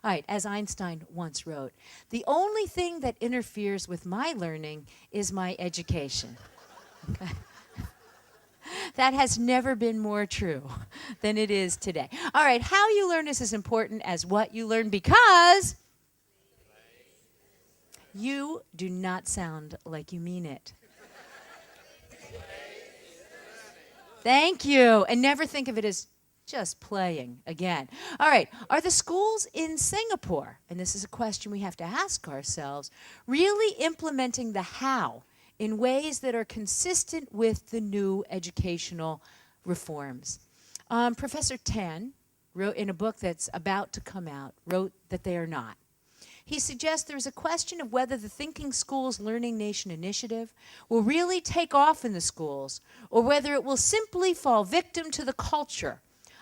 All right, as Einstein once wrote, the only thing that interferes with my learning is my education. That has never been more true than it is today. All right, how you learn is as important as what you learn because you do not sound like you mean it. Thank you. And never think of it as just playing again. All right. Are the schools in Singapore, and this is a question we have to ask ourselves, really implementing the how in ways that are consistent with the new educational reforms? Professor Tan wrote in a book that's about to come out, wrote that they are not. He suggests there's a question of whether the Thinking Schools Learning Nation initiative will really take off in the schools or whether it will simply fall victim to the culture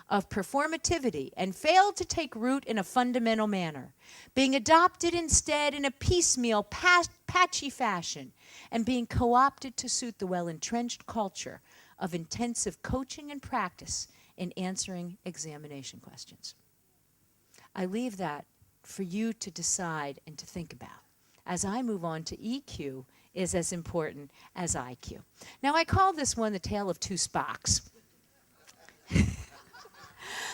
of performativity and fail to take root in a fundamental manner, being adopted instead in a piecemeal, patchy fashion and being co-opted to suit the well-entrenched culture of intensive coaching and practice in answering examination questions. I leave that for you to decide and to think about. As I move on to EQ is as important as IQ. Now, I call this one the tale of two Spocks.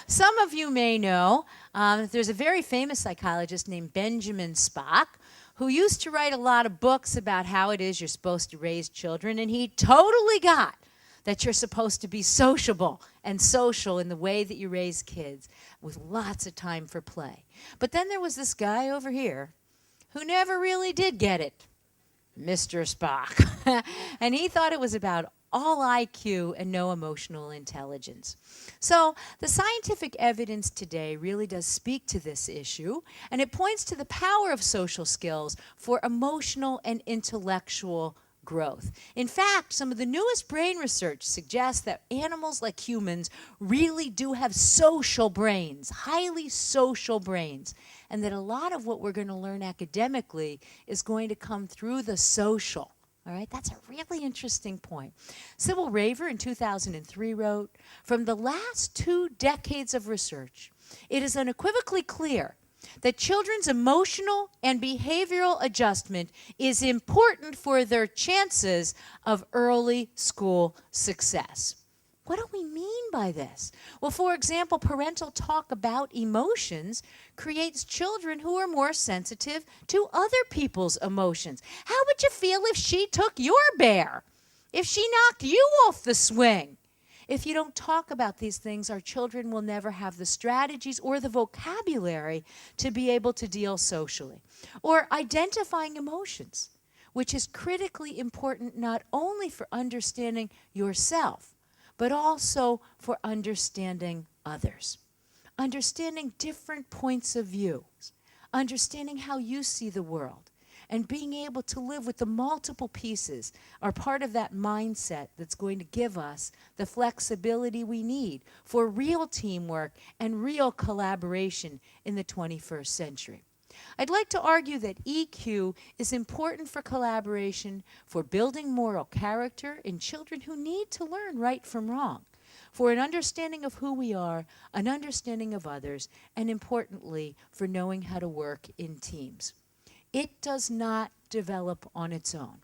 Some of you may know there's a very famous psychologist named Benjamin Spock who used to write a lot of books about how it is you're supposed to raise children, and he totally got that you're supposed to be sociable and social in the way that you raise kids with lots of time for play. But then there was this guy over here who never really did get it, Mr. Spock. And he thought it was about all IQ and no emotional intelligence. So the scientific evidence today really does speak to this issue, and it points to the power of social skills for emotional and intellectual growth. In fact, some of the newest brain research suggests that animals like humans really do have social brains, highly social brains, and that a lot of what we're going to learn academically is going to come through the social. All right, that's a really interesting point. Sybil Raver in 2003 wrote, "From the last 2 decades of research, it is unequivocally clear that children's emotional and behavioral adjustment is important for their chances of early school success." What do we mean by this? Well, for example, parental talk about emotions creates children who are more sensitive to other people's emotions. How would you feel if she took your bear? If she knocked you off the swing? If you don't talk about these things, our children will never have the strategies or the vocabulary to be able to deal socially. Or identifying emotions, which is critically important not only for understanding yourself, but also for understanding others. Understanding different points of view, understanding how you see the world, and being able to live with the multiple pieces are part of that mindset that's going to give us the flexibility we need for real teamwork and real collaboration in the 21st century. I'd like to argue that EQ is important for collaboration, for building moral character in children who need to learn right from wrong, for an understanding of who we are, an understanding of others, and importantly, for knowing how to work in teams. It does not develop on its own.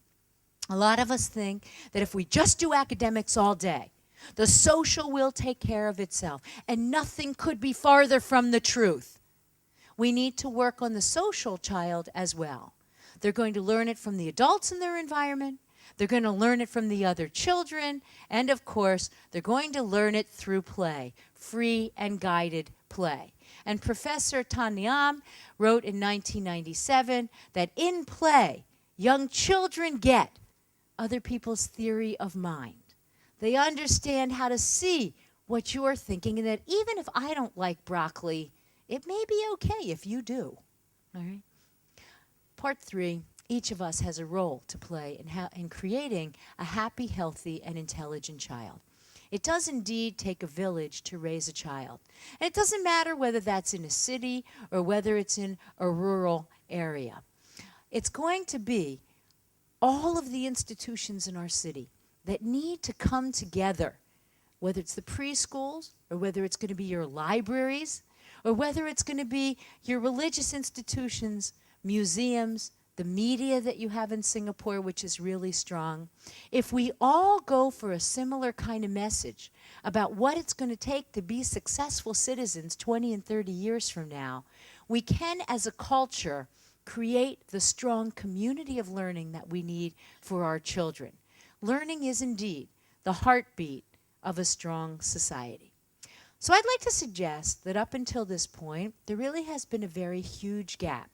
A lot of us think that if we just do academics all day, the social will take care of itself, and nothing could be farther from the truth. We need to work on the social child as well. They're going to learn it from the adults in their environment. They're going to learn it from the other children. And of course, they're going to learn it through play, free and guided play. And Professor Tanyam wrote in 1997 that in play, young children get other people's theory of mind. They understand how to see what you're thinking, and that even if I don't like broccoli, it may be okay if you do. All right? Part 3, each of us has a role to play in creating a happy, healthy, and intelligent child. It does indeed take a village to raise a child. And it doesn't matter whether that's in a city or whether it's in a rural area. It's going to be all of the institutions in our city that need to come together, whether it's the preschools or whether it's going to be your libraries, or whether it's going to be your religious institutions, museums, the media that you have in Singapore, which is really strong, if we all go for a similar kind of message about what it's going to take to be successful citizens 20 and 30 years from now, we can, as a culture, create the strong community of learning that we need for our children. Learning is indeed the heartbeat of a strong society. So I'd like to suggest that up until this point, there really has been a very huge gap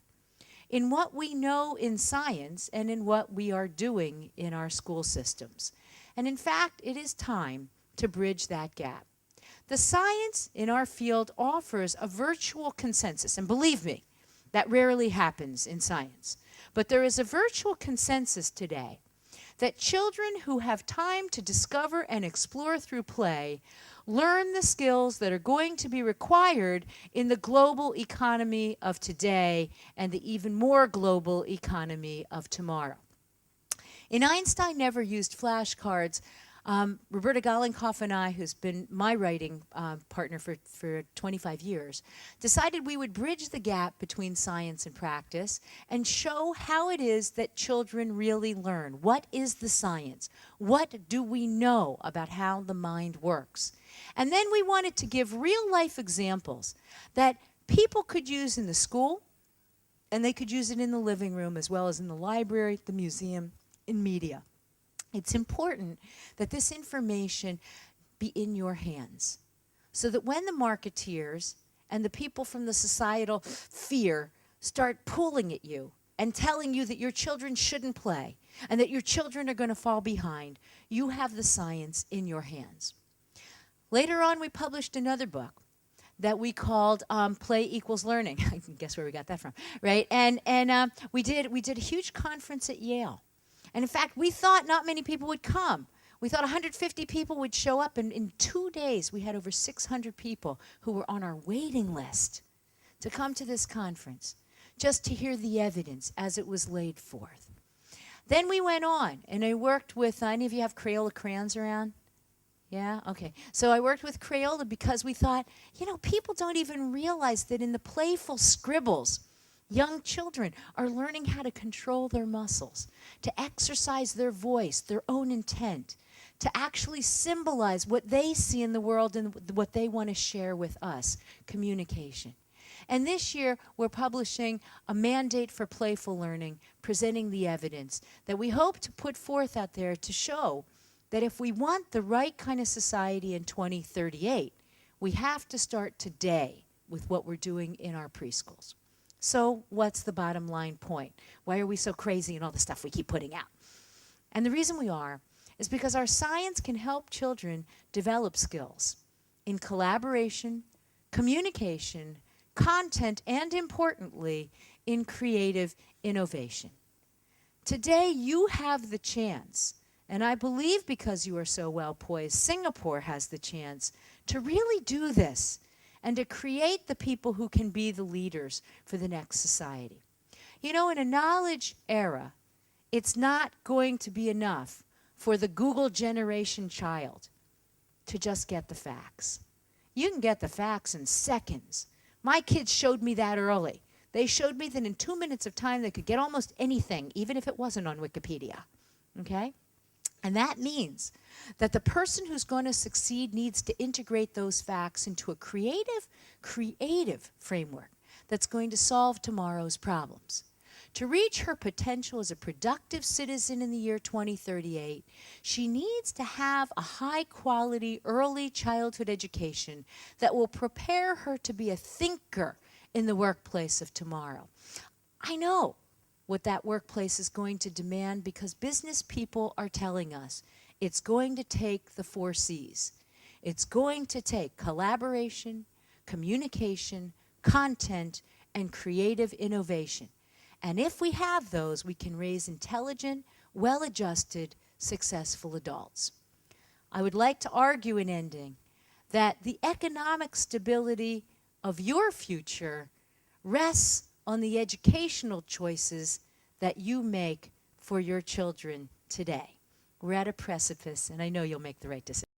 in what we know in science and in what we are doing in our school systems. And in fact, it is time to bridge that gap. The science in our field offers a virtual consensus, and believe me, that rarely happens in science. But there is a virtual consensus today that children who have time to discover and explore through play learn the skills that are going to be required in the global economy of today and the even more global economy of tomorrow. In Einstein Never Used Flashcards, Roberta Gollenkoff and I, who's been my writing partner for 25 years, decided we would bridge the gap between science and practice and show how it is that children really learn. What is the science? What do we know about how the mind works? And then we wanted to give real-life examples that people could use in the school, and they could use it in the living room as well as in the library, the museum, in media. It's important that this information be in your hands so that when the marketeers and the people from the societal fear start pulling at you and telling you that your children shouldn't play and that your children are going to fall behind, you have the science in your hands. Later on, we published another book that we called Play Equals Learning. I can guess where we got that from, right? And we did a huge conference at Yale. And in fact, we thought not many people would come. We thought 150 people would show up, and in 2 days, we had over 600 people who were on our waiting list to come to this conference, just to hear the evidence as it was laid forth. Then we went on, and I worked with, any of you have Crayola crayons around? Yeah? Okay. So I worked with Crayola because we thought, you know, people don't even realize that in the playful scribbles, young children are learning how to control their muscles, to exercise their voice, their own intent, to actually symbolize what they see in the world and what they want to share with us, communication. And this year, we're publishing a mandate for playful learning, presenting the evidence that we hope to put forth out there to show that if we want the right kind of society in 2038, we have to start today with what we're doing in our preschools. So what's the bottom line point? Why are we so crazy in all the stuff we keep putting out? And the reason we are is because our science can help children develop skills in collaboration, communication, content, and importantly, in creative innovation. Today, you have the chance, and I believe because you are so well poised, Singapore has the chance to really do this and to create the people who can be the leaders for the next society. You know, in a knowledge era, it's not going to be enough for the Google generation child to just get the facts. You can get the facts in seconds. My kids showed me that early. They showed me that in 2 minutes of time they could get almost anything, even if it wasn't on Wikipedia, okay? And that means that the person who's going to succeed needs to integrate those facts into a creative framework that's going to solve tomorrow's problems. To reach her potential as a productive citizen in the year 2038, she needs to have a high-quality early childhood education that will prepare her to be a thinker in the workplace of tomorrow. I know what that workplace is going to demand because business people are telling us it's going to take the 4 C's. It's going to take collaboration, communication, content, and creative innovation. And if we have those, we can raise intelligent, well-adjusted, successful adults. I would like to argue in ending that the economic stability of your future rests on the educational choices that you make for your children today. We're at a precipice, and I know you'll make the right decision.